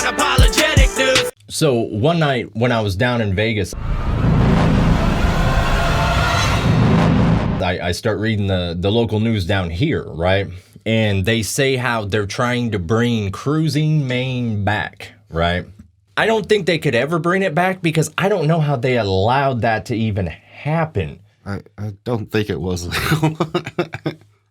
Apologetic news. So one night when I was down in Vegas, I start reading the local news down here, right? And they say how they're trying to bring Cruisin, Maine back, right? I don't think they could ever bring it back because I don't know how they allowed that to even happen. I don't think it was legal.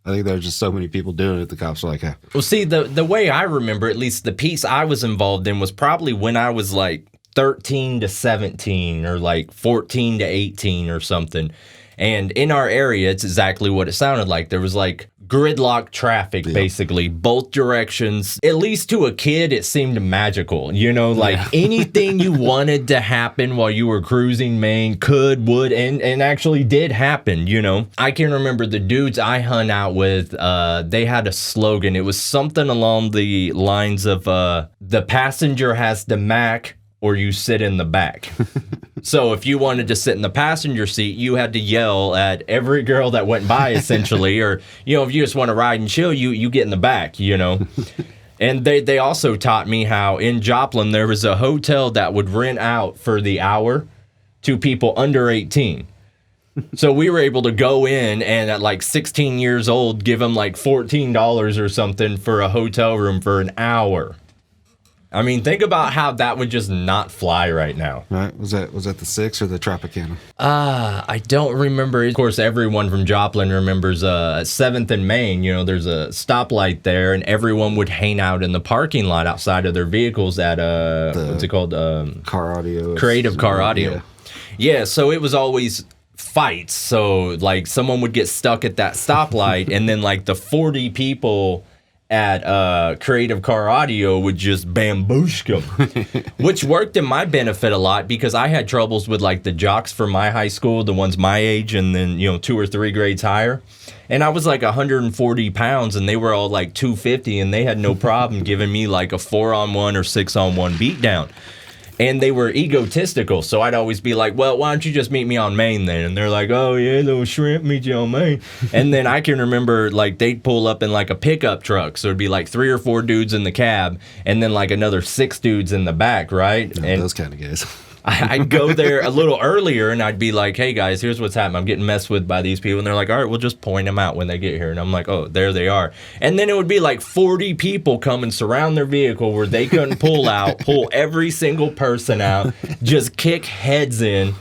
I think there were just so many people doing it, the cops were like, eh. Well, see, the way I remember, at least the piece I was involved in was probably when I was like 13 to 17 or like 14 to 18 or something. And in our area, it's exactly what it sounded like. There was like gridlock traffic, basically, both directions. At least to a kid, it seemed magical. You know, like anything you wanted to happen while you were cruising Maine could, would, and actually did happen, you know. I can remember the dudes I hung out with, they had a slogan. It was something along the lines of, the passenger has the Mac or you sit in the back. So if you wanted to sit in the passenger seat, you had to yell at every girl that went by, essentially. Or, you know, if you just want to ride and chill, you get in the back, you know. And they also taught me how in Joplin there was a hotel that would rent out for the hour to people under 18. So we were able to go in and at like 16 years old, give them like $14 or something for a hotel room for an hour. I mean, think about how that would just not fly right now. Right? Was that the Six or the Tropicana? I don't remember. Of course, everyone from Joplin remembers 7th and Main. You know, there's a stoplight there, and everyone would hang out in the parking lot outside of their vehicles at, what's it called? Car Audio. Creative Car Audio. Yeah, so it was always fights. So, like, someone would get stuck at that stoplight, and then, like, the 40 people at Creative Car Audio would just bamboosh them, which worked in my benefit a lot because I had troubles with like the jocks for my high school, the ones my age and then, you know, 2 or 3 grades higher. And I was like 140 pounds and they were all like 250 and they had no problem giving me like a 4-on-1 or 6-on-1 beatdown. And they were egotistical, so I'd always be like, well, why don't you just meet me on Main then? And they're like, oh, yeah, little shrimp, meet you on Main. And then I can remember, like, they'd pull up in, like, a pickup truck. So it'd be, like, 3 or 4 dudes in the cab and then, like, another 6 dudes in the back, right? No, and those kind of guys. I'd go there a little earlier and I'd be like, hey, guys, here's what's happening. I'm getting messed with by these people. And they're like, all right, we'll just point them out when they get here. And I'm like, oh, there they are. And then it would be like 40 people come and surround their vehicle where they couldn't pull out, pull every single person out, just kick heads in.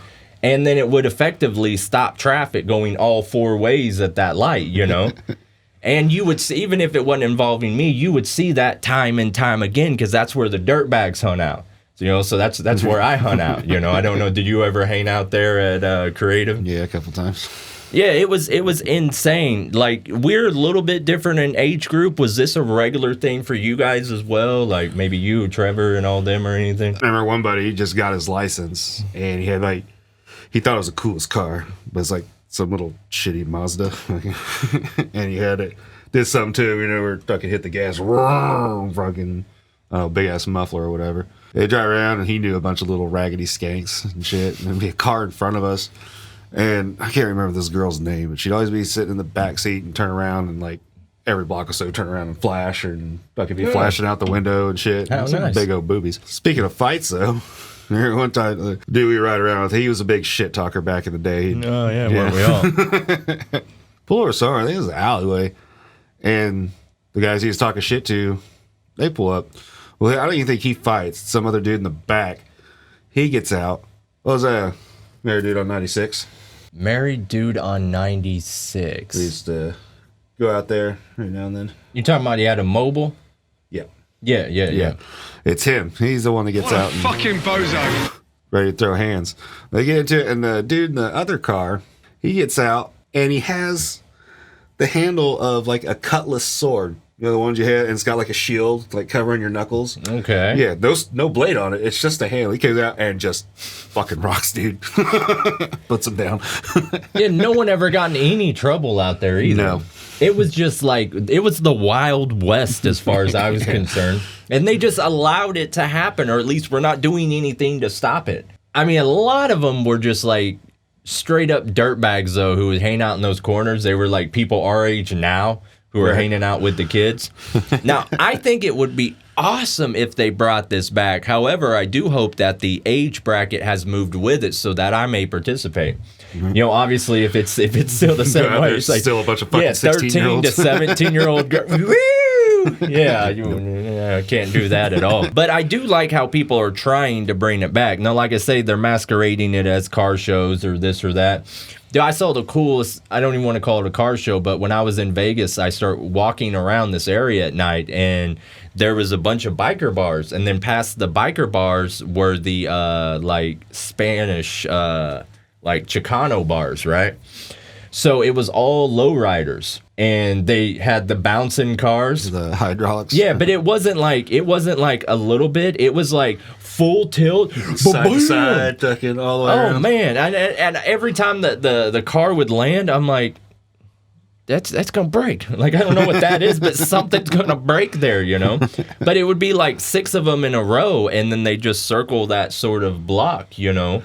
And then it would effectively stop traffic going all 4 ways at that light, you know? And you would see, even if it wasn't involving me, you would see that time and time again because that's where the dirtbags hung out. You know, so that's where I hung out. You know, I don't know. Did you ever hang out there at Creative? Yeah, a couple times. Yeah, it was insane. Like, we're a little bit different in age group. Was this a regular thing for you guys as well? Like maybe you, Trevor, and all them or anything? I remember one buddy, he just got his license and he had like, he thought it was the coolest car, but it's like some little shitty Mazda. And he had it, did something too, you know, where fucking hit the gas, fucking, big ass muffler or whatever. They drive around and he knew a bunch of little raggedy skanks and shit. And there'd be a car in front of us. And I can't remember this girl's name, but she'd always be sitting in the back seat and turn around and like every block or so turn around and flash and fucking be flashing out the window and shit. How nice. Big old boobies. Speaking of fights though, one time the dude we ride around with, he was a big shit talker back in the day. Oh yeah, weren't we all? Pull her somewhere, I think it was an alleyway. And the guys he was talking shit to, they pull up. Well, I don't even think he fights. Some other dude in the back, he gets out. What was that? Married dude on 96? Married dude on 96. We used to go out there every now and then. You talking about he had a mobile? Yeah. Yeah. It's him. He's the one that gets out. And fucking bozo. Ready to throw hands. They get into it, and the dude in the other car, he gets out, and he has the handle of like a cutlass sword. You know, the ones you had, and it's got like a shield, like covering your knuckles. Okay. Yeah, those no blade on it. It's just a handle. He comes out and just fucking rocks, dude. Puts him down. Yeah, no one ever got in any trouble out there either. No. It was just like, it was the Wild West as far as I was concerned. And they just allowed it to happen, or at least we're not doing anything to stop it. I mean, a lot of them were just like straight up dirtbags, though, who would hang out in those corners. They were like people our age now who are hanging out with the kids. Now, I think it would be awesome if they brought this back. However, I do hope that the age bracket has moved with it so that I may participate. You know, obviously, if it's still the same way, it's like still a bunch of fucking 13 to 17-year-old girl. Woo! Yeah, I can't do that at all. But I do like how people are trying to bring it back. Now, like I say, they're masquerading it as car shows or this or that. Dude, I saw the coolest, I don't even want to call it a car show, but when I was in Vegas, I started walking around this area at night, and there was a bunch of biker bars. And then past the biker bars were the, like, Spanish, like, Chicano bars, right? So it was all lowriders, and they had the bouncing cars. The hydraulics. Yeah, but it wasn't like a little bit. It was like full tilt, side to side, tucking all the way around. Oh man! And every time the car would land, I'm like, that's gonna break. Like, I don't know what that is, but something's gonna break there, you know. But it would be like 6 of them in a row, and then they just circle that sort of block, you know.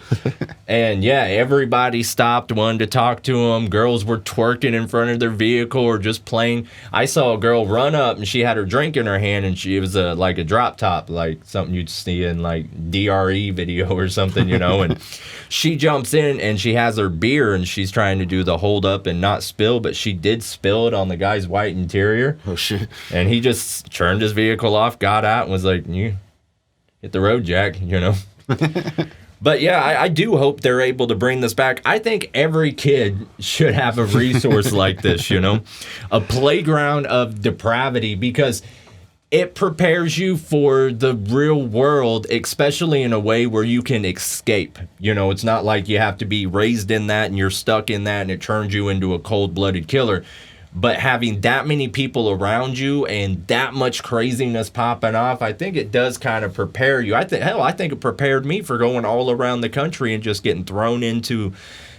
And yeah, everybody stopped, wanted to talk to them. Girls were twerking in front of their vehicle or just playing. I saw a girl run up, and she had her drink in her hand, and it was like a drop top, like something you'd see in like DRE video or something, you know. And she jumps in, and she has her beer, and she's trying to do the hold up and not spill, but she did spill it on the guy's white interior. Oh shit. And he just turned his vehicle off, got out, and was like, you hit the road, Jack, you know. But yeah, I do hope they're able to bring this back. I think every kid should have a resource like this, you know, a playground of depravity, because it prepares you for the real world, especially in a way where you can escape. You know, it's not like you have to be raised in that and you're stuck in that and it turns you into a cold-blooded killer. But having that many people around you and that much craziness popping off, I think it does kind of prepare you. I think it prepared me for going all around the country and just getting thrown into,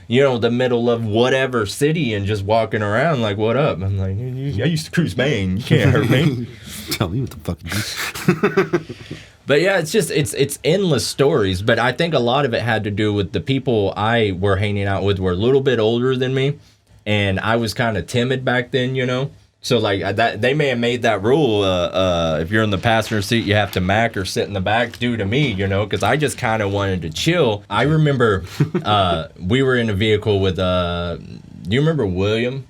you know, the middle of whatever city and just walking around like, what up? I'm like, I used to cruise Maine. You can't hurt me. Tell me what the fuck it is. But yeah, it's endless stories. But I think a lot of it had to do with the people I were hanging out with were a little bit older than me. And I was kind of timid back then, you know. So like that, they may have made that rule. If you're in the passenger seat, you have to mac or sit in the back. Due to me, you know, because I just kind of wanted to chill. I remember we were in a vehicle with. Do you remember William?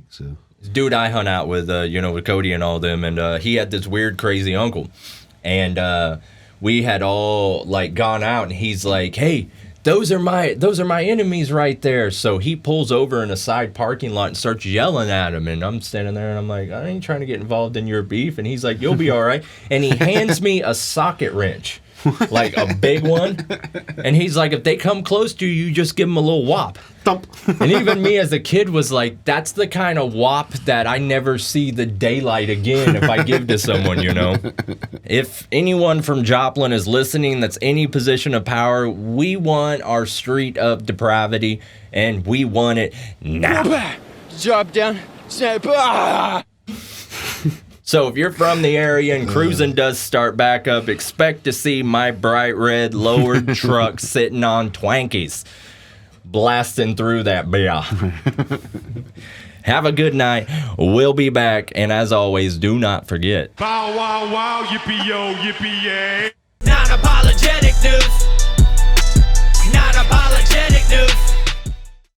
So. Dude, I hung out with, you know, with Cody and all them, and he had this weird, crazy uncle, and we had all like gone out, and he's like, "Hey, those are my enemies right there." So he pulls over in a side parking lot and starts yelling at him, and I'm standing there, and I'm like, "I ain't trying to get involved in your beef," and he's like, "You'll be all right," and he hands me a socket wrench. Like a big one, and he's like, if they come close to you, you just give them a little whop. Thump. And even me as a kid was like, that's the kind of whop that I never see the daylight again if I give to someone, you know. If anyone from Joplin is listening that's any position of power, we want our street of depravity, and we want it now. Drop down, snap. So if you're from the area and Cruisin does start back up, expect to see my bright red lowered truck sitting on Twankies, blasting through that beer. Have a good night. We'll be back. And as always, do not forget. Bow wow wow, yippee yo, yippee yay. Non-apologetic news. Non-apologetic news.